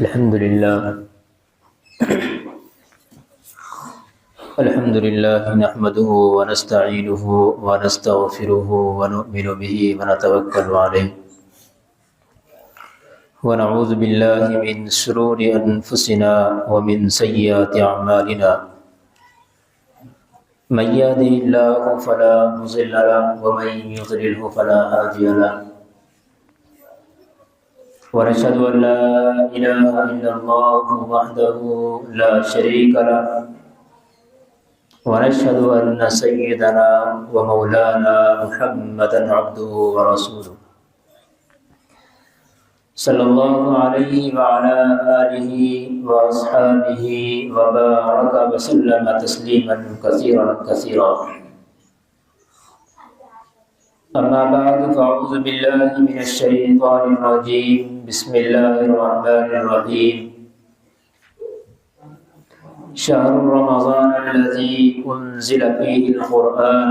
الحمد لله نحمده ونستعينه ونستغفره ونؤمن به ونتوكل عليه ونعوذ بالله من شرور أنفسنا ومن سيئات أعمالنا من يهده الله فلا مضل له ومن يضلله فلا هادي له ونشهد أن لا إله إلا الله وحده لا شريك له ونشهد أن سيدنا ومولانا محمدا عبده ورسوله صلى الله عليه وعلى آله وأصحابه وبارك وسلم تسليما كثيرا كثيرا. أما بعد فأعوذ بالله من الشيطان الرجيم. بسم الله الرحمن الرحيم. شهر رمضان الذي أنزل فيه القرآن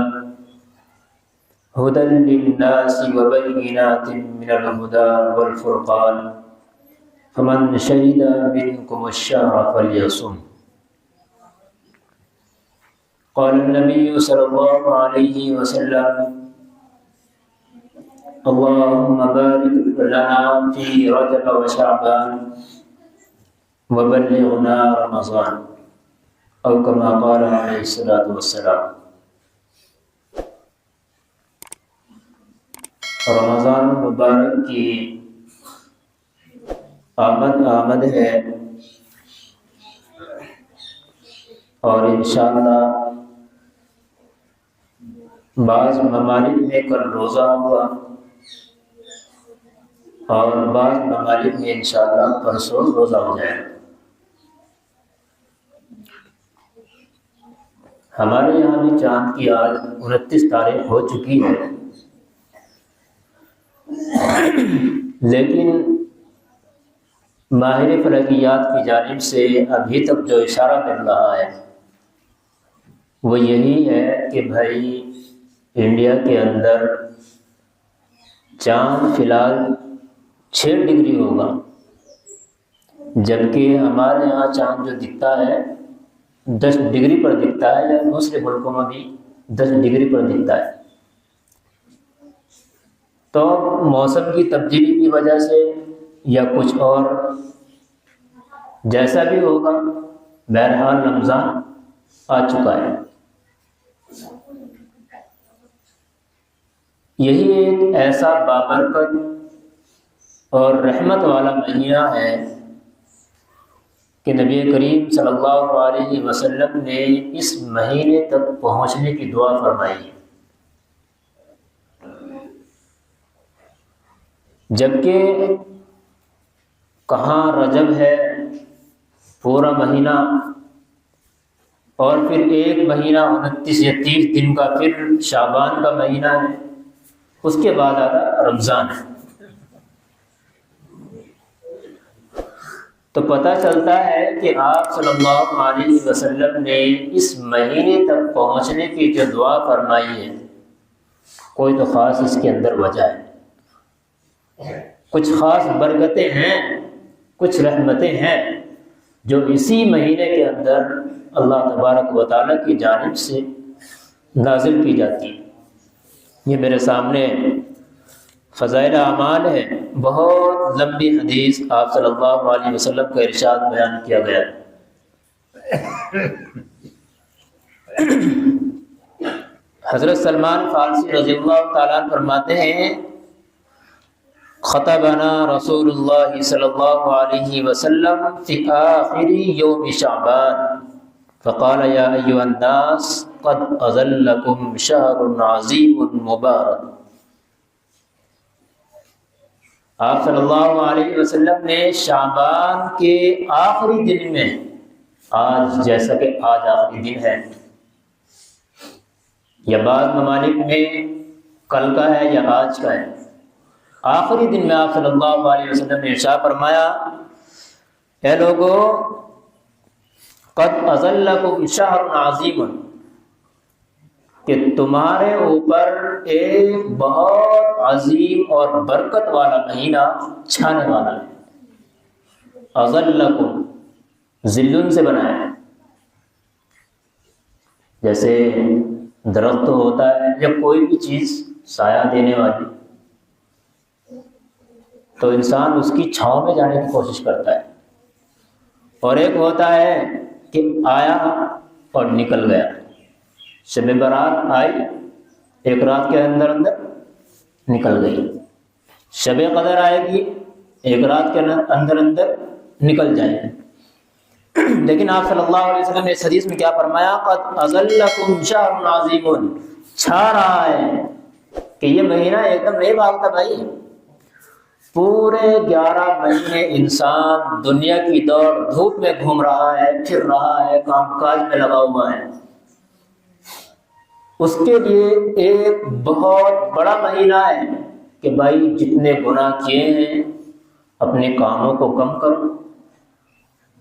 هدى للناس وبينات من الهدى والفرقان فمن شهد منكم الشهر فليصم. قال النبي صلى الله عليه وسلم: اللهم بارك لنا في رجب وشعبان وبلغنا رمضان، او كما قال علیہ الصلوۃ والسلام. رمضان مبارک کی آمد ہے اور انشاءاللہ بعض ممالک میں کل روزہ ہوا اور بعض ممالک میں انشاءاللہ پرسوں روزہ ہو جائے. ہمارے یہاں بھی چاند کی آج 29 تاریخ ہو چکی ہے، لیکن ماہر فلکیات کی جانب سے ابھی تک جو اشارہ مل رہا ہے وہ یہی ہے کہ بھائی انڈیا کے اندر چاند فی الحال 6 ڈگری ہوگا، جبکہ ہمارے یہاں چاند جو دکھتا ہے 10 ڈگری پر دکھتا ہے، یا دوسرے ملکوں میں بھی 10 ڈگری پر دکھتا ہے. تو موسم کی تبدیلی کی وجہ سے یا کچھ اور جیسا بھی ہوگا، بہرحال رمضان آ چکا ہے. یہی ایک ایسا بابرکت اور رحمت والا مہینہ ہے کہ نبی کریم صلی اللہ علیہ وسلم نے اس مہینے تک پہنچنے کی دعا فرمائی، جبکہ کہاں رجب ہے پورا مہینہ، اور پھر ایک مہینہ 29 یا 30 دن کا پھر شعبان کا مہینہ ہے، اس کے بعد آتا رمضان ہے. تو پتہ چلتا ہے کہ آپ صلی اللہ علیہ وسلم نے اس مہینے تک پہنچنے کی جو دعا فرمائی ہے، کوئی تو خاص اس کے اندر وجہ ہے، کچھ خاص برکتیں ہیں، کچھ رحمتیں ہیں جو اسی مہینے کے اندر اللہ تبارک و تعالیٰ کی جانب سے نازل کی جاتی ہیں. یہ میرے سامنے فضائل اعمال ہے، بہت لمبی حدیث آپ صلی اللہ علیہ وسلم کا ارشاد بیان کیا گیا. حضرت سلمان فارسی رضی اللہ تعالیٰ عنہ فرماتے ہیں: خطبنا رسول اللہ صلی اللہ علیہ وسلم فی آخر یوم شعبان فقال یا ایھا الناس قد اظلکم شہر عظیم مبارک. آپ صلی اللہ علیہ وسلم نے شعبان کے آخری دن میں، آج جیسا کہ آج آخری دن ہے، یا بعض ممالک میں کل کا ہے یا آج کا ہے، آخری دن میں آپ صلی اللہ علیہ وسلم نے ارشاد فرمایا: اے لوگو، قد اظلکم شہر عظیم، کہ تمہارے اوپر ایک بہت عظیم اور برکت والا مہینہ چھانے والا ہے. اظلکم ذلن سے بنایا ہے، جیسے درخت ہوتا ہے یا کوئی بھی چیز سایہ دینے والی، تو انسان اس کی چھاؤں میں جانے کی کوشش کرتا ہے، اور ایک ہوتا ہے کہ آیا اور نکل گیا۔ شب برات آئی، ایک رات کے اندر اندر نکل گئی، شب قدر آئے گی، ایک رات کے اندر اندر نکل جائے گی۔ لیکن آپ صلی اللہ علیہ وسلم نے اس حدیث میں کیا فرمایا؟ قد اظلکم شہر عظیم، چھا رہا ہے کہ یہ مہینہ ایک دم نہیں بھاگتا بھائی، پورے 11 مہینے انسان دنیا کی دوڑ دھوپ میں گھوم رہا ہے، پھر رہا ہے، کام کاج میں لگا ہوا ہے، اس کے لیے ایک بہت بڑا مہینہ ہے کہ بھائی جتنے گناہ کیے ہیں اپنے کاموں کو کم کرو،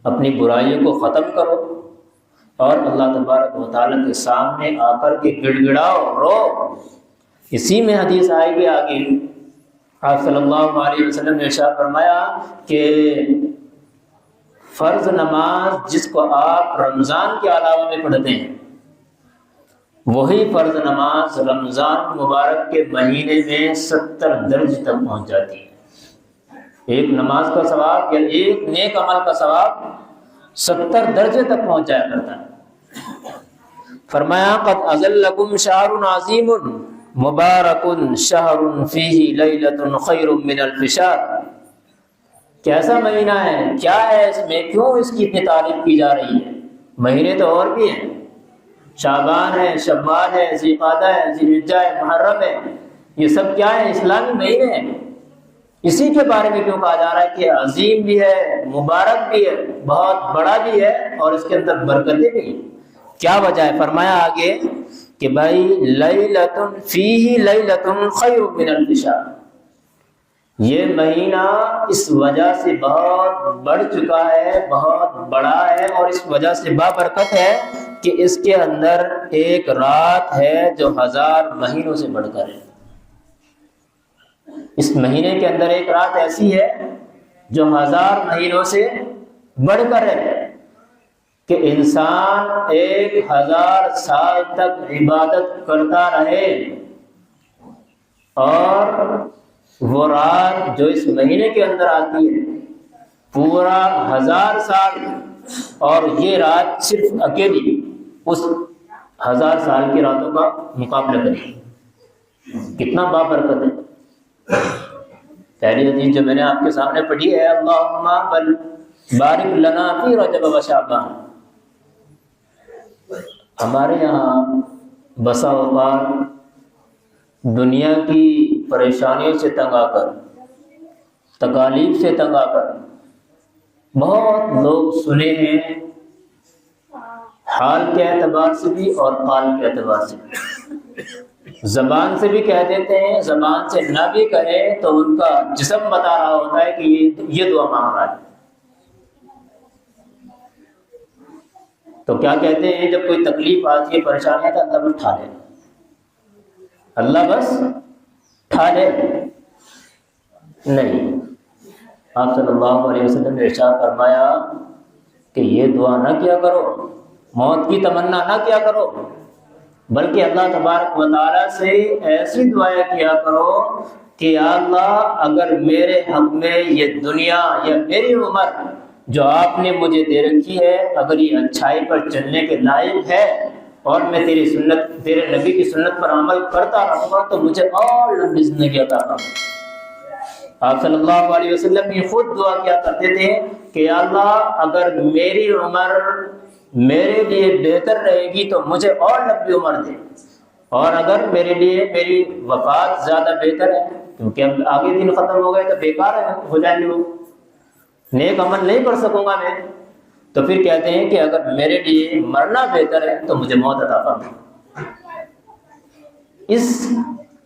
اپنی برائیوں کو ختم کرو، اور اللہ تبارک و تعالیٰ کے سامنے آ کر کے گڑ گڑاؤ، رو۔ اسی میں حدیث آئے گی آگے، آپ صلی اللہ علیہ وسلم نے ارشاد فرمایا کہ فرض نماز جس کو آپ رمضان کے علاوہ میں پڑھتے ہیں، وہی فرض نماز رمضان مبارک کے مہینے میں 70 درجے تک پہنچ جاتی ہے۔ ایک نماز کا ثواب یا ایک نیک عمل کا ثواب 70 درجے تک پہنچ جایا کرتا ہے۔ فرمایا قد اظلکم شہر عظیم مبارک شہر فیہ لیلۃ خیر من الف شہر۔ کیسا مہینہ ہے، کیا ہے اس میں، کیوں اس کی اتنی تعریف کی جا رہی ہے؟ مہینے تو اور بھی ہیں، شعبان ہے، شوال ہے، ذی قعدہ ہے، ذی الحجہ ہے، محرم ہے، یہ سب کیا ہے؟ اسلامی مہینے ہیں۔ اسی کے بارے میں کیوں کہا جا رہا ہے کہ عظیم بھی ہے، مبارک بھی ہے، بہت بڑا بھی ہے، اور اس کے اندر برکتیں بھی ہیں؟ کیا وجہ ہے؟ فرمایا آگے کہ بھائی لیلۃ فیہ لیلۃ خیر من الف شہر، یہ مہینہ اس وجہ سے بہت بڑھ چکا ہے، بہت بڑا ہے، اور اس وجہ سے بابرکت ہے کہ اس کے اندر ایک رات ہے جو 1000 مہینوں سے بڑھ کر ہے۔ اس مہینے کے اندر ایک رات ایسی ہے جو 1000 مہینوں سے بڑھ کر ہے کہ انسان 1000 سال تک عبادت کرتا رہے، اور وہ رات جو اس مہینے کے اندر آتی ہے پورا 1000 سال، اور یہ رات صرف اکیلی اس 1000 سال کی راتوں کا مقابلہ کرے۔ کتنا بابرکت ہے۔ پہلی حدیث جو میں نے آپ کے سامنے پڑھی ہے، اللہم بارک لنا فی رجب و شعبان۔ ہمارے یہاں بسا اوقات دنیا کی پریشانیوں سے تنگ آ کر، تکالیف سے تنگ آ کر بہت لوگ سنے ہیں، حال کے اعتبار سے بھی اور قال کے اعتبار سے بھی۔ زبان سے بھی کہہ دیتے ہیں، زبان سے نہ بھی کہے تو ان کا جسم بتا رہا ہوتا ہے کہ یہ دعا مانگ رہا ہے۔ تو کیا کہتے ہیں، جب کوئی تکلیف آتی ہے، پریشانی آتی ہے، اللہ بس ٹھا لے، اللہ بس ٹھا لے۔ نہیں، آپ صلی اللہ علیہ وسلم نے ارشاد فرمایا کہ یہ دعا نہ کیا کرو، موت کی تمنا نہ کیا کرو، بلکہ اللہ تبارک و تعالیٰ سے ایسی دعائیں کیا کرو کہ یا اللہ اگر میرے حق میں یہ دنیا یا میری عمر جو آپ نے مجھے دے رکھی ہے، اگر یہ اچھائی پر چلنے کے لائق ہے اور میں تیری سنت، تیرے نبی کی سنت پر عمل کرتا رہوں گا، تو مجھے اور لمبی زندگی عطا فرما۔ آپ صلی اللہ علیہ وسلم یہ خود دعا کیا کرتے تھے کہ یا اللہ اگر میری عمر میرے لیے بہتر رہے گی تو مجھے اور لمبی عمر دے، اور اگر میرے لیے میری وفات زیادہ بہتر ہے، کیونکہ اب آگے دن ختم ہو گئے تو بیکار ہو جائیں گے، وہ نیک عمل نہیں کر سکوں گا میں، تو پھر کہتے ہیں کہ اگر میرے لیے مرنا بہتر ہے تو مجھے موت عطا فرما۔ اس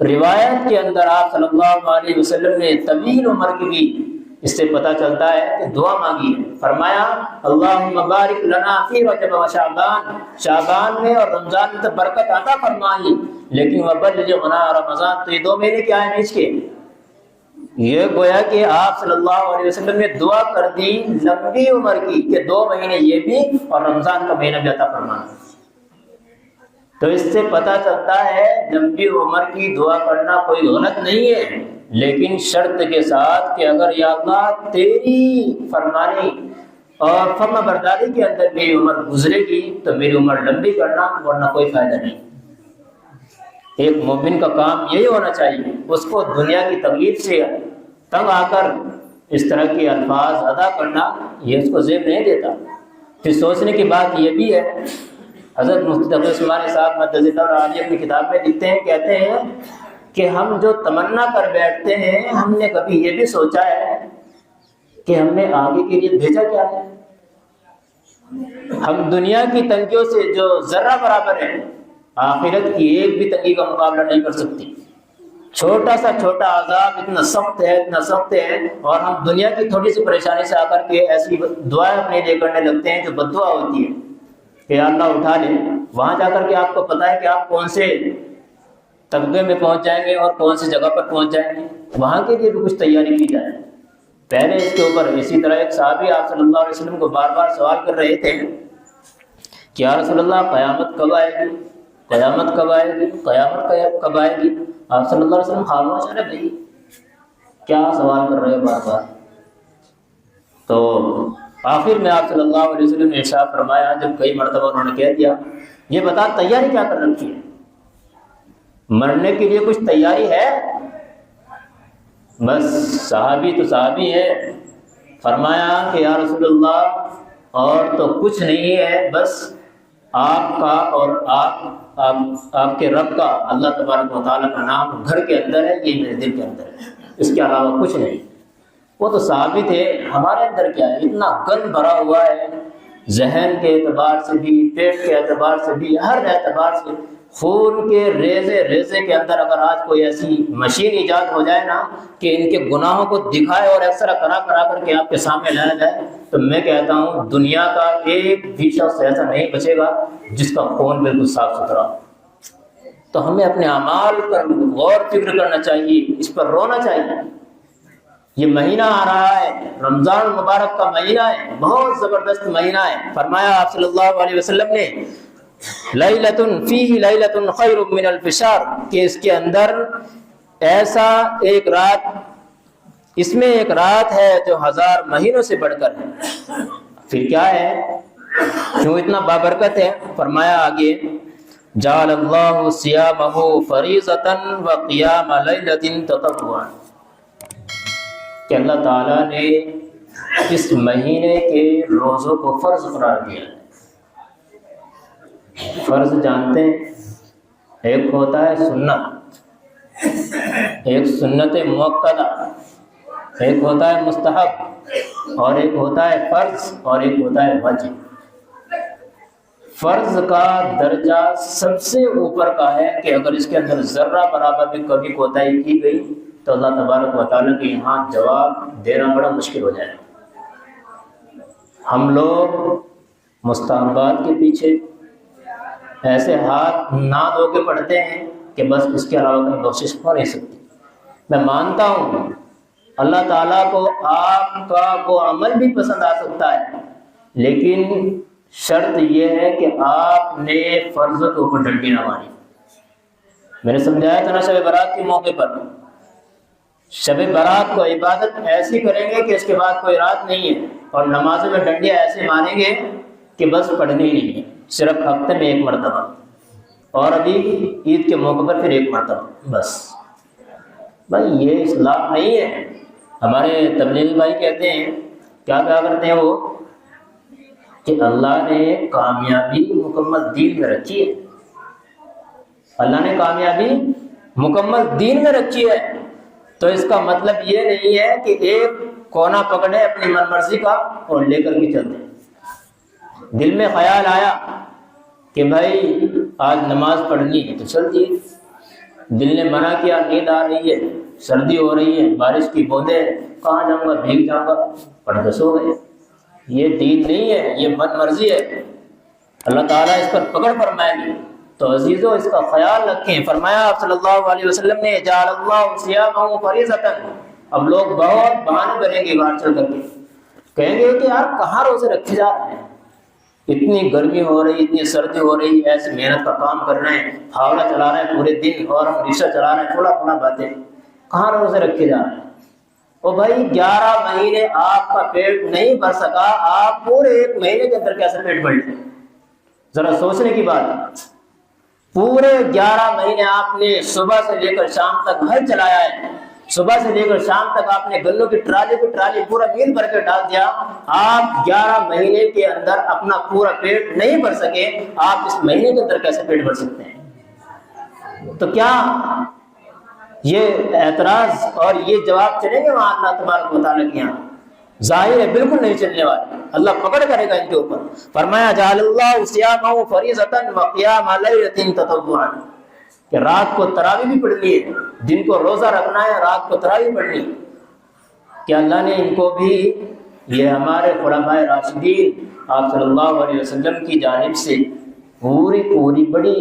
روایت کے اندر آپ صلی اللہ علیہ وسلم نے طویل عمر کی بھی، اس سے پتہ چلتا ہے کہ دعا مانگی ہے۔ فرمایا اللہم بارک لنا فی رجب و شعبان، شعبان میں اور رمضان میں تو برکت عطا فرمائی، لیکن وبلغنا رمضان، تو یہ 2 مہینے کیا ہیں بیچ کے، یہ گویا کہ آپ صلی اللہ علیہ وسلم نے دعا کر دی لمبی عمر کی کہ 2 مہینے یہ بھی اور رمضان کا مہینہ بھی عطا فرمانا۔ تو اس سے پتہ چلتا ہے لمبی عمر کی دعا کرنا کوئی غلط نہیں ہے، لیکن شرط کے ساتھ کہ اگر یا اللہ تیری فرمانی اور فرما برداری کے اندر میری عمر گزرے گی تو میری عمر لمبی کرنا، ورنہ کوئی فائدہ نہیں۔ ایک مومن کا کام یہی ہونا چاہیے، اس کو دنیا کی تکلیف سے تنگ آ کر اس طرح کے الفاظ ادا کرنا یہ اس کو زیب نہیں دیتا۔ پھر سوچنے کی بات یہ بھی ہے، حضرت مفتی تقی عثمانی صاحب مدثر اللہ علیہ اپنی کتاب میں لکھتے ہیں، کہتے ہیں کہ ہم جو تمنا کر بیٹھتے ہیں، ہم نے کبھی یہ بھی سوچا ہے کہ ہم نے آگے کے لیے بھیجا کیا ہے؟ ہم دنیا کی تنگیوں سے جو ذرہ برابر ہے، آخرت کی ایک بھی تنگی کا مقابلہ نہیں کر سکتی۔ چھوٹا سا چھوٹا عذاب اتنا سخت ہے، اور ہم دنیا کی تھوڑی سی پریشانی سے آ کر کے ایسی دعائیں اپنے لیے کرنے لگتے ہیں جو بددعا ہوتی ہے کہ اللہ اٹھا لے۔ وہاں جا کر کے آپ کو پتا ہے کہ آپ کون سے طبقے میں پہنچ جائیں گے اور کون سی جگہ پر پہنچ جائیں گے، وہاں کے لیے بھی کچھ تیاری کی جائے پہلے اس کے اوپر۔ اسی طرح ایک صحابی آپ صلی اللہ علیہ وسلم کو بار بار سوال کر رہے تھے کہ یا رسول اللہ قیامت کب آئے گی، قیامت کب آئے گی، قیامت کب آئے گی؟ آپ صلی اللہ علیہ وسلم خاموش ہیں، بھائی کیا سوال کر رہے ہو بار بار؟ تو آخر میں آپ صلی اللہ علیہ وسلم نے ارشاد فرمایا، جب کئی مرتبہ انہوں نے کہہ دیا، یہ بتا تیاری کیا کر رکھی ہے؟ مرنے کے لیے کچھ تیاری ہے؟ بس صحابی تو صحابی ہے، فرمایا کہ یا رسول اللہ اور تو کچھ نہیں ہے، بس آپ کا اور آپ کے رب کا، اللہ تبارک و تعالیٰ کا نام گھر کے اندر ہے، یہ میرے دل کے اندر ہے، اس کے علاوہ کچھ نہیں۔ وہ تو صحابی تھے، ہمارے اندر کیا ہے؟ اتنا گند بھرا ہوا ہے، ذہن کے اعتبار سے بھی، پیٹ کے اعتبار سے بھی، ہر اعتبار سے خون کے ریزے کے اندر اگر آج کوئی ایسی مشین ایجاد ہو جائے نا کہ ان کے گناہوں کو دکھائے اور ایکسرا کرا کر کے آپ کے سامنے لایا جائے، تو میں کہتا ہوں دنیا کا ایک بھی شخص ایسا نہیں بچے گا جس کا خون بالکل صاف ستھرا ہو۔ تو ہمیں اپنے اعمال پر غور فکر کرنا چاہیے، اس پر رونا چاہیے۔ یہ مہینہ آ رہا ہے، رمضان مبارک کا مہینہ ہے، بہت زبردست مہینہ ہے۔ فرمایا آپ صلی اللہ علیہ وسلم نے لیلۃ فیہ لیلۃ خیر من الف شہر، کہ اس کے اندر ایسا ایک رات، اس میں ایک رات ہے جو 1000 مہینوں سے بڑھ کر ہے۔ پھر کیا ہے، کیوں اتنا بابرکت ہے؟ فرمایا آگے، جعل اللہ صیامہ فریضۃ وقیام لیلۃ تطوعا، کہ اللہ تعالیٰ نے اس مہینے کے روزوں کو فرض قرار دیا ہے۔ فرض جانتے ہیں، ایک ہوتا ہے سنت، ایک سنت موقدہ، ایک ہوتا ہے مستحب، اور ایک ہوتا ہے فرض، اور ایک ہوتا ہے واجب۔ فرض کا درجہ سب سے اوپر کا ہے کہ اگر اس کے اندر ذرہ برابر بھی کبھی کوتاہی کی گئی تو اللہ تبارک و تعالیٰ کے یہاں جواب دینا بڑا مشکل ہو جائے گا۔ ہم لوگ مستحبات کے پیچھے ایسے ہاتھ نہ دھو کے پڑھتے ہیں کہ بس اس کے علاوہ کوئی کوشش ہو نہیں سکتی۔ میں مانتا ہوں اللہ تعالیٰ کو آپ کا وہ عمل بھی پسند آ سکتا ہے، لیکن شرط یہ ہے کہ آپ نے فرض کے اوپر ڈنڈی نہ ماری۔ میں نے سمجھایا تھا نا شب برات کے موقع پر، شب برات کو عبادت ایسی کریں گے کہ اس کے بعد کوئی رات نہیں ہے، اور نمازوں میں ڈنڈیاں ایسے مانیں گے کہ بس پڑھنی نہیں ہے، صرف ہفتے میں 1 مرتبہ، اور ابھی عید کے موقع پر پھر 1 مرتبہ بس۔ بھائی یہ اسلام نہیں ہے۔ ہمارے تبلیغی بھائی کہتے ہیں، کیا کرتے ہیں وہ، کہ اللہ نے کامیابی مکمل دین میں رکھی ہے، اللہ نے کامیابی مکمل دین میں رکھی ہے۔ تو اس کا مطلب یہ نہیں ہے کہ ایک کونا پکڑے اپنی من مرضی کا اور لے کر کے چلتے۔ دل میں خیال آیا کہ بھائی آج نماز پڑھنی ہے تو چل دیے، دل نے منع کیا، نیند آ رہی ہے، سردی ہو رہی ہے، بارش کی بوندیں، کہاں جاؤں گا، بھیگ جاؤں گا، پڑھ کے سو گئے۔ یہ دین نہیں ہے، یہ من مرضی ہے۔ اللہ تعالیٰ اس پر پکڑ فرمائیں گے۔ تو عزیزو اس کا خیال رکھیں۔ فرمایا آپ صلی اللہ علیہ وسلم نے، جعل اللہ صیامہ فریضۃ، اب لوگ بہت بہانے بنیں گے باہر چل کر کے، کہیں گے کہ یار کہاں روزے رکھے جا رہے ہیں، اتنی گرمی ہو رہی، اتنی سردی ہو رہی، ایسے محنت کا کام کر رہے ہیں، پھاوڑا چلا رہے ہیں پورے دن اور ہم رکشہ چلا رہے ہیں، تھوڑا اپنا باتیں، کہاں روزے رکھے جا رہے ہیں؟ او بھائی 11 مہینے آپ کا پیٹ نہیں بھر سکا، آپ پورے 1 مہینے کے اندر کیسے پیٹ بھر لیں؟ ذرا سوچنے کی بات ہے۔ پورے 11 مہینے آپ نے صبح سے لے کر شام تک ہل چلایا ہے، صبح سے لے کر شام تک آپ نے گلوں کی ٹرالی پورا میل بھر کے ڈال دیا، آپ 11 مہینے کے اندر اپنا پورا پیٹ نہیں بھر سکے، آپ اس مہینے کے اندر کیسے پیٹ بھر سکتے ہیں؟ تو کیا یہ اعتراض اور یہ جواب چلیں گے وہاں اللہ تبارک و تعالیٰ کے یہاں؟ ظاہر ہے بالکل نہیں چلنے والے، اللہ پکڑ کرے گا ان کے اوپر۔ فرمایا جعل اللہ صیامہ فریضۃ وقیام لیلۃ تطوعا، کہ رات کو تراویح بھی پڑھنی ہے، دن کو روزہ رکھنا ہے، رات کو تراویح پڑھنی ہے۔ کہ اللہ نے ان کو بھی، یہ ہمارے خلفائے راشدین آپ صلی اللہ علیہ وسلم کی جانب سے پوری بڑی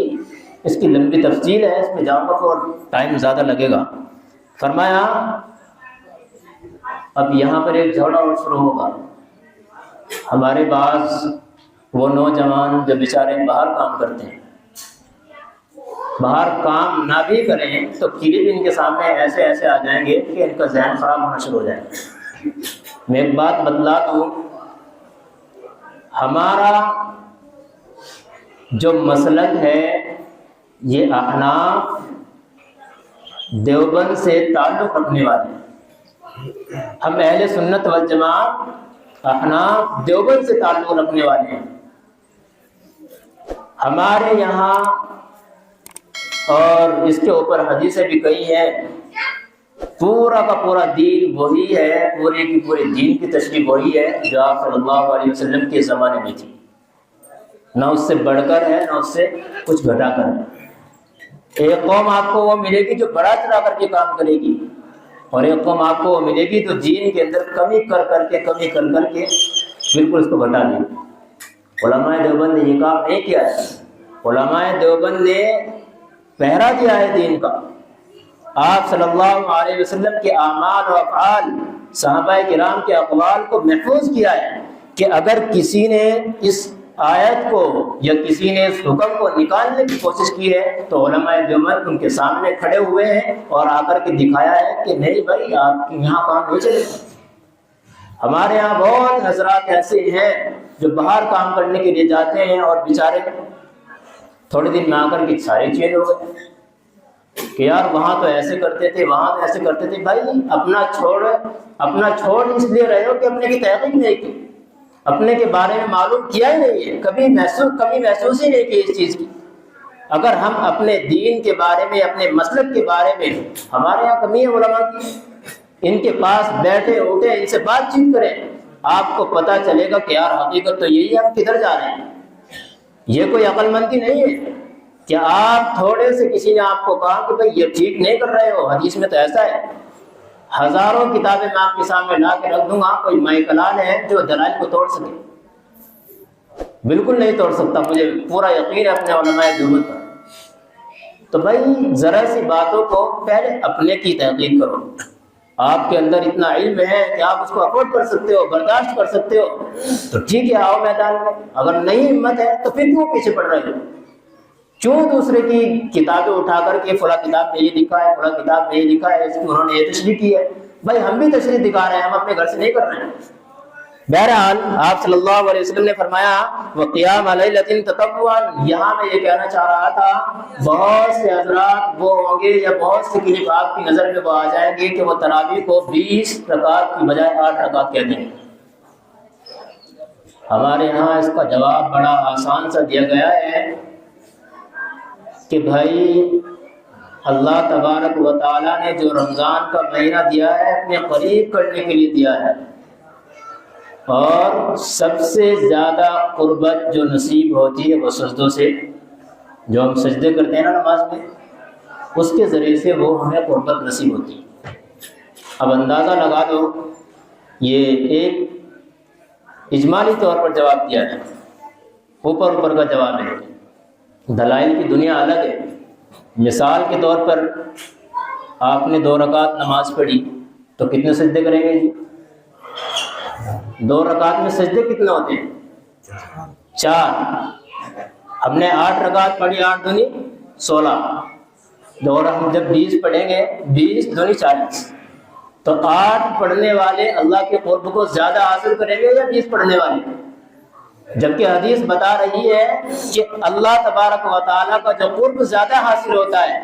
اس کی لمبی تفصیل ہے، اس میں جاؤں گا اور ٹائم زیادہ لگے گا۔ فرمایا اب یہاں پر ایک جھگڑا اور شروع ہوگا۔ ہمارے بعض وہ نوجوان جو بیچارے باہر کام کرتے ہیں، باہر کام نہ بھی کریں تو کلپ ان کے سامنے ایسے ایسے آ جائیں گے کہ ان کا ذہن خراب ہونا شروع ہو جائے گا۔ میں ایک بات بتلا دوں، ہمارا جو مسلک ہے یہ احناف دیوبند سے تعلق رکھنے والے ہیں۔ ہم اہل سنت والجماعت احناف دیوبند سے تعلق رکھنے والے ہیں۔ ہمارے یہاں اور اس کے اوپر حدیثیں بھی کئی ہیں، پورا کا پورا دین وہی ہے، پورے کی پورے دین کی تشریح وہی ہے جو آپ صلی اللہ علیہ وسلم کے زمانے میں تھی، نہ اس سے بڑھ کر ہے نہ اس سے کچھ گھٹا کر ہے۔ ایک قوم آپ کو وہ ملے گی جو بڑا چڑھا کر کے کام کرے گی، اور ایک قوم آپ کو وہ ملے گی تو دین کے اندر کمی کر کے بالکل اس کو گھٹا دے گی۔ علماء دیوبند نے یہ کام نہیں کیا ہے، علماء دیوبند نے پہرا دیا ہے دین کا۔ آپ صلی اللہ علیہ وسلم کے اعمال و افعال، صحابہ کرام کے اقوال کو محفوظ کیا ہے کہ اگر کسی نے اس آیت کو یا کسی نے اس حکم کو نکالنے کی کوشش کی ہے تو علماء دیوبند ان کے سامنے کھڑے ہوئے ہیں اور آ کر کے دکھایا ہے کہ نہیں بھائی آپ یہاں کام نہیں چلے گا۔ ہمارے یہاں بہت حضرات ایسے ہیں جو باہر کام کرنے کے لیے جاتے ہیں اور بیچارے تھوڑے دن میں آ کر کے سارے چینج ہو گئے کہ یار وہاں تو ایسے کرتے تھے، وہاں تو ایسے کرتے تھے۔ بھائی اپنا چھوڑ اس لیے رہے ہو کہ اپنے کی تحقیق نہیں کی، اپنے کے بارے میں معلوم کیا ہی نہیں ہے، کبھی محسوس ہی نہیں کی اس چیز کی۔ اگر ہم اپنے دین کے بارے میں، اپنے مسلک کے بارے میں، ہمارے یہاں کمی ہے علماء کی، ان کے پاس بیٹھے اٹھے ان سے بات چیت کریں، آپ کو پتہ چلے گا کہ یار حقیقت تو یہی ہے، ہم کدھر جا رہے ہیں۔ یہ کوئی عقل مندی نہیں ہے کہ آپ تھوڑے سے کسی نے آپ کو کہا کہ بھائی یہ ٹھیک نہیں کر رہے ہو، حدیث میں تو ایسا ہے۔ ہزاروں کتابیں میں آپ کے سامنے لا کے رکھ دوں گا، کوئی مائی کلال ہے جو دلائل کو توڑ سکے؟ بالکل نہیں توڑ سکتا، مجھے پورا یقین ہے اپنے علماء دیوبند پر۔ تو بھائی ذرا سی باتوں کو پہلے اپنے کی تحقیق کرو۔ آپ کے اندر اتنا علم ہے کہ آپ اس کو افورڈ کر سکتے ہو، برداشت کر سکتے ہو تو ٹھیک ہے، آؤ میدان میں۔ اگر نہیں ہمت ہے تو پھر کیوں پیچھے پڑ رہے ہو؟ کیوں دوسرے کی کتابیں اٹھا کر کے فلاں کتاب میں یہ لکھا ہے، فلاں کتاب میں یہ لکھا ہے، اس کی انہوں نے یہ تشریح کی ہے؟ بھائی ہم بھی تشریح دکھا رہے ہیں، ہم اپنے گھر سے نہیں کر رہے ہیں۔ بہرحال آپ صلی اللہ علیہ وسلم نے فرمایا وقیام لیلۃ تطوعا، یہاں میں یہ کہنا چاہ رہا تھا بہت سے حضرات وہ ہوں گے یا بہت سے کلپ آپ کی نظر میں وہ آ جائیں گے کہ وہ تراویح کو 20 رکعت کی بجائے 8 رکعت کہہ دیں گے۔ ہمارے ہاں اس کا جواب بڑا آسان سا دیا گیا ہے کہ بھائی اللہ تبارک و تعالیٰ نے جو رمضان کا مہینہ دیا ہے اپنے قریب کرنے کے لیے دیا ہے، اور سب سے زیادہ قربت جو نصیب ہوتی ہے وہ سجدوں سے، جو ہم سجدے کرتے ہیں نا نماز میں، اس کے ذریعے سے وہ ہمیں قربت نصیب ہوتی ہے۔ اب اندازہ لگا دو، یہ ایک اجمالی طور پر جواب دیا ہے، اوپر کا جواب ہے، دلائل کی دنیا الگ ہے۔ مثال کے طور پر آپ نے 2 رکعت نماز پڑھی، تو کتنے سجدے کریں گے جی؟ 2 رکعت میں سجدے کتنے ہوتے ہیں؟ 4۔ ہم نے 8 رکعت پڑھی، 8 دونی 16، اور ہم جب 20 پڑھیں گے 20 دونی 40، تو 8 پڑھنے والے اللہ کے قرب کو زیادہ حاصل کریں گے یا 20 پڑھنے والے؟ جبکہ حدیث بتا رہی ہے کہ اللہ تبارک و تعالیٰ کا جو قرب زیادہ حاصل ہوتا ہے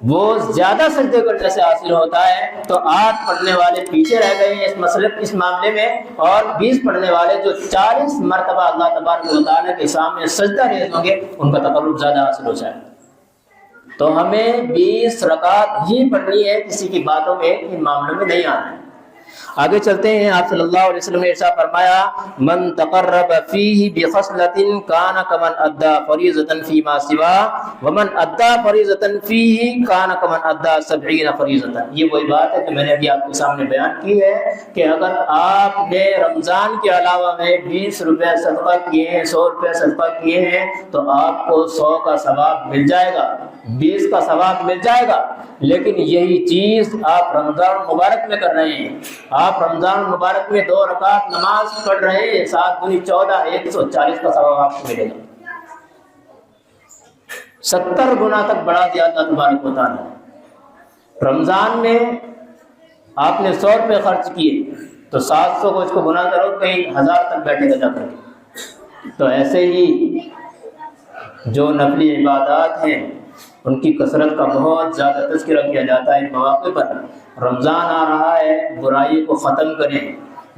وہ زیادہ سجدے کرنے سے حاصل ہوتا ہے، تو 8 پڑھنے والے پیچھے رہ گئے ہیں اس معاملے میں، اور 20 پڑھنے والے جو 40 مرتبہ اللہ تبارک و تعالیٰ کے سامنے سجدہ ریز ہوں گے ان کا تقرب زیادہ حاصل ہو جائے۔ تو ہمیں 20 رکعت ہی پڑھنی ہے، کسی کی باتوں میں ان معاملوں میں نہیں آنا ہے۔ آگے چلتے ہیں، آپ صلی اللہ علیہ وسلم نے ارشاد فرمایا من تقرب فیہ بخصلۃ کان کمن ادى فریضۃ فیما سوا ومن ادى فریضۃ فیہ کان کمن ادى 70 فریضۃ۔ یہ وہی بات ہے کہ میں نے ابھی آپ کے سامنے بیان کی ہے کہ اگر آپ نے رمضان کے علاوہ میں 20 روپے صدقہ کیے ہیں، 100 روپے صدقہ کیے ہیں، تو آپ کو 100 کا ثواب مل جائے گا، 20 کا ثواب مل جائے گا۔ لیکن یہی چیز آپ رمضان مبارک میں کر رہے ہیں، آپ رمضان مبارک میں 2 رکعت نماز پڑھ رہے ہیں، 7 دونی 14، 140 کا ثواب آپ کو ملے گا، 70 گنا تک بڑھا دیا اللہ تبارک و تعالیٰ۔ رمضان میں آپ نے 100 روپے خرچ کیے تو 700 کو اس کو گنا کرو، کہیں 1000 تک بیٹھے گا جا کر کے۔ تو ایسے ہی جو نفلی عبادات ہیں ان کی کثرت کا بہت زیادہ تذکرہ کیا جاتا ہے ان مواقع پر۔ رمضان آ رہا ہے، برائی کو ختم کریں،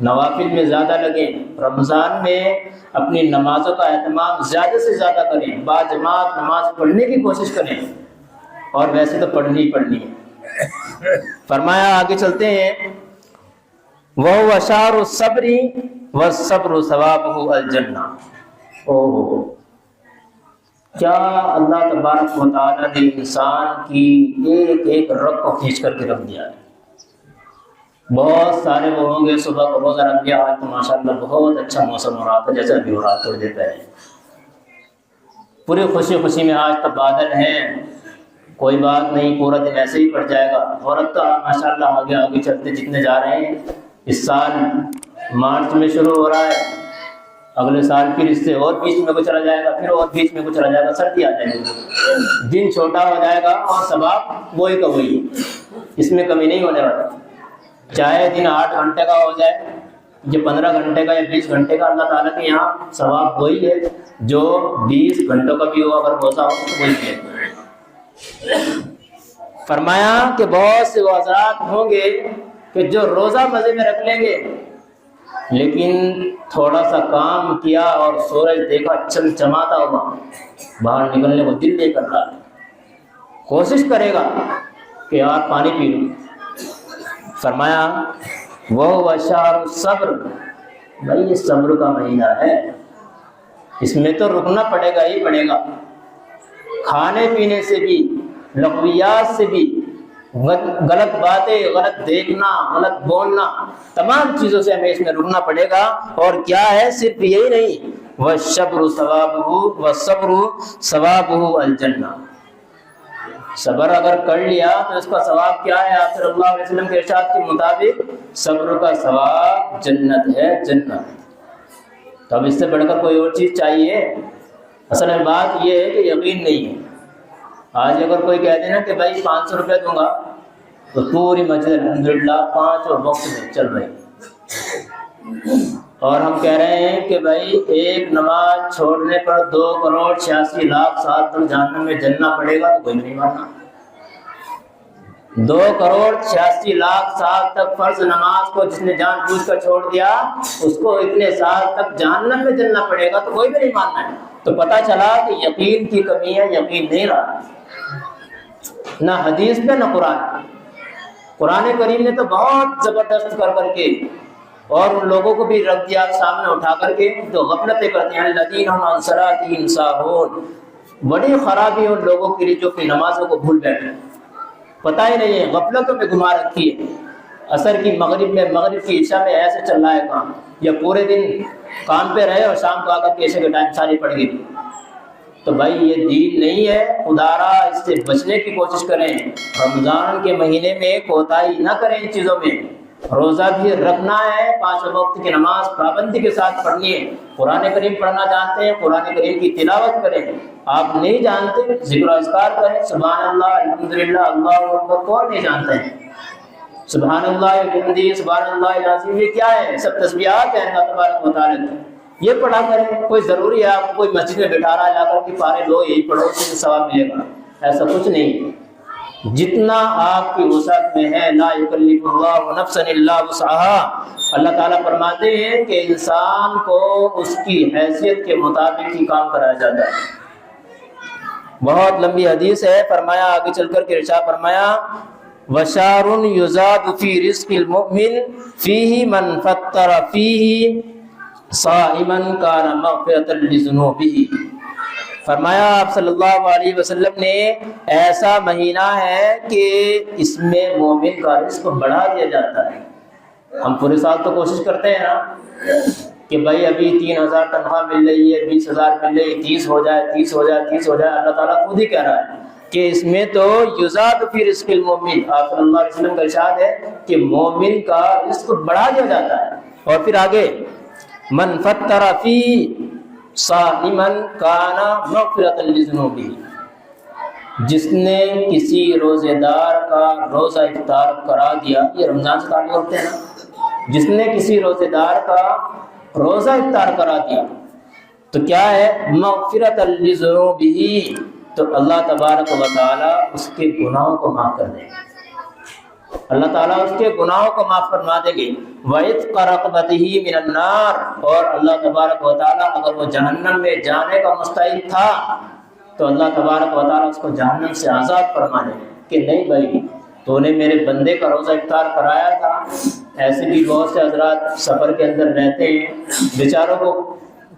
نوافل میں زیادہ لگیں، رمضان میں اپنی نمازوں کا اہتمام زیادہ سے زیادہ کریں، باجماعت نماز پڑھنے کی کوشش کریں، اور ویسے تو پڑھنی ہی پڑھنی ہے۔ فرمایا، آگے چلتے ہیں، وَهُوَ شَهْرُ الصَّبْرِ وَالصَّبْرُ ثَوَابُهُ الْجَنَّةُ۔ کیا اللہ تبارک و تعالیٰ نے انسان کی ایک ایک رگ کو کھینچ کر کے رکھ دیا ہے۔ بہت سارے وہ ہوں گے صبح کو روزہ رکھ دیا، آج تو ماشاءاللہ بہت اچھا موسم ہو رہا تھا، جیسا بھی ہو رہا تھوڑی دیر پہلے پوری خوشی خوشی میں آج تو بادل ہیں، کوئی بات نہیں، پورا دن ایسے ہی کٹ جائے گا۔ اور اب تو ماشاءاللہ آگے آگے چلتے جتنے جا رہے ہیں، اس سال مارچ میں شروع ہو رہا ہے، اگلے سال پھر اس سے اور بیچ میں کو چلا جائے گا، پھر اور بیچ میں کو چلا جائے گا، سردی آ جائے گی، دن چھوٹا ہو جائے گا اور ثواب وہی کا وہی، اس میں کمی نہیں ہونے والا۔ چاہے دن 8 گھنٹے کا ہو جائے، یہ 15 گھنٹے کا یا 20 گھنٹے کا، اللہ تعالیٰ کے یہاں ثواب وہی ہے جو 20 گھنٹوں کا بھی ہو، اگر روزہ ہو تو وہی ہے۔ فرمایا کہ بہت سے وہ حضرات ہوں گے کہ جو روزہ مزے میں رکھ لیں گے، لیکن تھوڑا سا کام کیا اور سورج دیکھا چمچماتا ہوا، باہر نکلنے کو دل نہیں کر رہا، کوشش کرے گا کہ یار پانی پی لوں۔ فرمایا وہ شہر صبر، بھائی یہ صبر کا مہینہ ہے، اس میں تو رکنا پڑے گا ہی پڑے گا، کھانے پینے سے بھی، لغویات سے بھی، غلط باتیں، غلط دیکھنا، غلط بولنا، تمام چیزوں سے ہمیں اس میں رکنا پڑے گا۔ اور کیا ہے، صرف یہی نہیں، وَالصَّبْرُ ثَوَابُهُ وَالصَّبْرُ ثَوَابُهُ الْجَنَّةُ، صبر اگر کر لیا تو اس کا ثواب کیا ہے؟ آپ صلی اللہ علیہ وسلم کے ارشاد کے مطابق صبر کا ثواب جنت ہے، جنت۔ تو اب اس سے بڑھ کر کوئی اور چیز چاہیے؟ اصل میں بات یہ ہے کہ یقین نہیں ہے۔ آج اگر کوئی کہہ دینا کہ بھائی 500 روپے دوں گا، تو پوری مسجد الحمدللہ 5 اور وقت میں چل رہی، اور ہم کہہ رہے ہیں کہ بھائی ایک نماز چھوڑنے پر 2,86,00,000 سال تک جہنم میں جلنا پڑے گا، تو کوئی نہیں ماننا۔ 2,86,00,000 سال تک فرض نماز کو جس نے جان بوجھ کر چھوڑ دیا، اس کو اتنے سال تک جہنم میں جلنا پڑے گا، تو کوئی بھی نہیں ماننا ہے۔ تو پتہ چلا کہ یقین کی کمی ہے، یقین نہیں رہا، نہ حدیث پہ نہ قرآن۔ قرآن کریم نے تو بہت زبردست کر کے اور ان لوگوں کو بھی رکھ دیا سامنے اٹھا کر کے جو غفلتیں کرتے ہیں، الذین هم عن صلاتهم ساہون، بڑی خرابی ان لوگوں کے لیے جو کہ نمازوں کو بھول بیٹھے، پتہ ہی نہیں ہے، غفلتوں میں گھما رکھی ہے۔ عصر کی مغرب میں، مغرب کی عشاء میں ایسے چل رہا ہے کام، یا پورے دن کام پہ رہے اور شام کو آ کر کے عشاء کے ٹائم ساری پڑ گئی۔ تو بھائی یہ دین نہیں ہے، خدا را اس سے بچنے کی کوشش کریں، رمضان کے مہینے میں کوتاہی نہ کریں ان چیزوں میں۔ روزہ بھی رکھنا ہے، 5 وقت کی نماز پابندی کے ساتھ پڑھنی ہے۔ قرآن کریم پڑھنا جانتے ہیں، قرآن کریم کی تلاوت کریں۔ آپ نہیں جانتے، ذکر و اذکار کریں، سبحان اللہ، الحمدللہ، اللہ اکبر، کون نہیں جانتے ہیں؟ سبحان اللہ وبحمدہ، سبحان اللہ العظیم، یہ کیا ہے؟ سب تسبیحات ہیں اللہ تبارک و تعالیٰ کی، یہ پڑھا کریں۔ کوئی ضروری ہے آپ کو کوئی مسجد میں بٹھا رہا ہے لا کر کہ پارے لو یہی پڑھو اس سے ثواب ملے گا، ایسا کچھ نہیں۔ جتنا آپ کی وسعت میں ہے، لا یکلف اللہ نفسا الا وسعها، اللہ تعالیٰ فرماتے ہیں کہ انسان کو اس کی حیثیت کے مطابق ہی کام کرایا جاتا ہے۔ بہت لمبی حدیث ہے، فرمایا آگے چل کر کے ارشاد فرمایا وشار یزاد فی رزق المؤمن فیہ من فطر فیہ صائما کان مغفرۃ لذنوبہ۔ فرمایا آپ صلی اللہ علیہ وسلم نے ایسا مہینہ ہے کہ اس میں مومن کا رزق بڑھا دیا جاتا ہے۔ ہم پورے سال تو کوشش کرتے ہیں نا کہ بھائی ابھی 3000 تنخواہ مل رہی ہے، 20,000 مل رہی ہے، 30 ہو جائے، 30 ہو جائے، 30 ہو جائے۔ اللہ تعالیٰ خود ہی کہہ رہا ہے کہ اس میں تو یزاد فی رزق المؤمن، آپ صلی اللہ علیہ وسلم کا ارشاد ہے کہ مومن کا رزق بڑھا دیا جاتا ہے۔ اور پھر آگے من فطر فی صائما کان مغفرۃ لذنوبہ، جس نے کسی روزے دار کا روزہ افطار کرا دیا، یہ رمضان سے تعلق ہوتے ہیں نا، جس نے کسی روزے دار کا روزہ افطار کرا دیا تو کیا ہے؟ مغفرۃ لذنوبہ، تو اللہ تبارک و تعالیٰ اس کے گناہوں کو معاف کر دے گا، اللہ تعالیٰ اس کے گناہوں کو معاف فرما دے گے۔ وَعِتْقَ رَقَبَتِهِ مِنَ النَّارِ، اور اللہ تبارک و تعالیٰ اگر وہ جہنم میں جانے کا مستحق تھا تو اللہ تبارک و تعالیٰ اس کو جہنم سے آزاد فرما دے کہ نہیں بھائی تو نے میرے بندے کا روزہ افطار کرایا تھا۔ ایسے بھی بہت سے حضرات سفر کے اندر رہتے ہیں، بیچاروں کو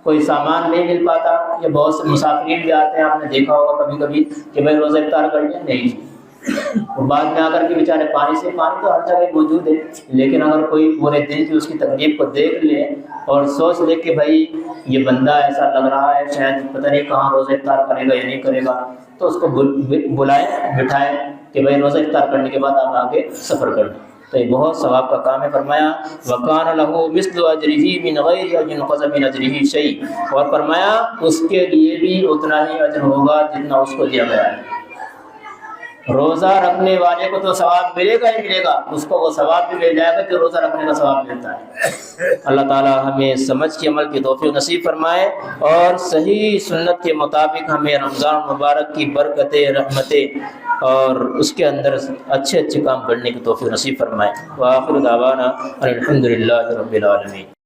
کوئی سامان نہیں مل پاتا، یا بہت سے مسافرین بھی آتے ہیں، آپ نے دیکھا ہوگا کبھی کبھی کہ بھائی روزہ افطار کر لیا، نہیں، اور بعد میں آ کر کے بیچارے پانی تو ہر جگہ موجود ہے، لیکن اگر کوئی پورے دن کی اس کی تکلیف کو دیکھ لے اور سوچ لے کہ بھائی یہ بندہ ایسا لگ رہا ہے شاید پتہ نہیں کہاں روزہ افطار کرے گا یا نہیں کرے گا، تو اس کو بلائے بٹھائے کہ بھائی روزہ افطار کرنے کے بعد آپ آگے سفر کر دیں، تو یہ بہت ثواب کا کام ہے۔ فرمایا وَكَانَ لَهُ مِثْلُ أَجْرِهِ مِنْ غَيْرِ أَنْ يُنْقَصَ مِنْ أَجْرِهِ شَيْءٍ، اور فرمایا اس کے لیے بھی اتنا ہی اجر ہوگا جتنا اس کو دیا گیا ہے۔ روزہ رکھنے والے کو تو ثواب ملے گا ہی ملے گا، اس کو وہ ثواب بھی مل جائے گا جو روزہ رکھنے کا ثواب ملتا ہے۔ اللہ تعالیٰ ہمیں سمجھ کے عمل کی توفیق نصیب فرمائے اور صحیح سنت کے مطابق ہمیں رمضان مبارک کی برکتیں، رحمتیں اور اس کے اندر اچھے اچھے کام کرنے کی توفیق نصیب فرمائے۔ وآخر دعوانا الحمدللہ رب العالمین۔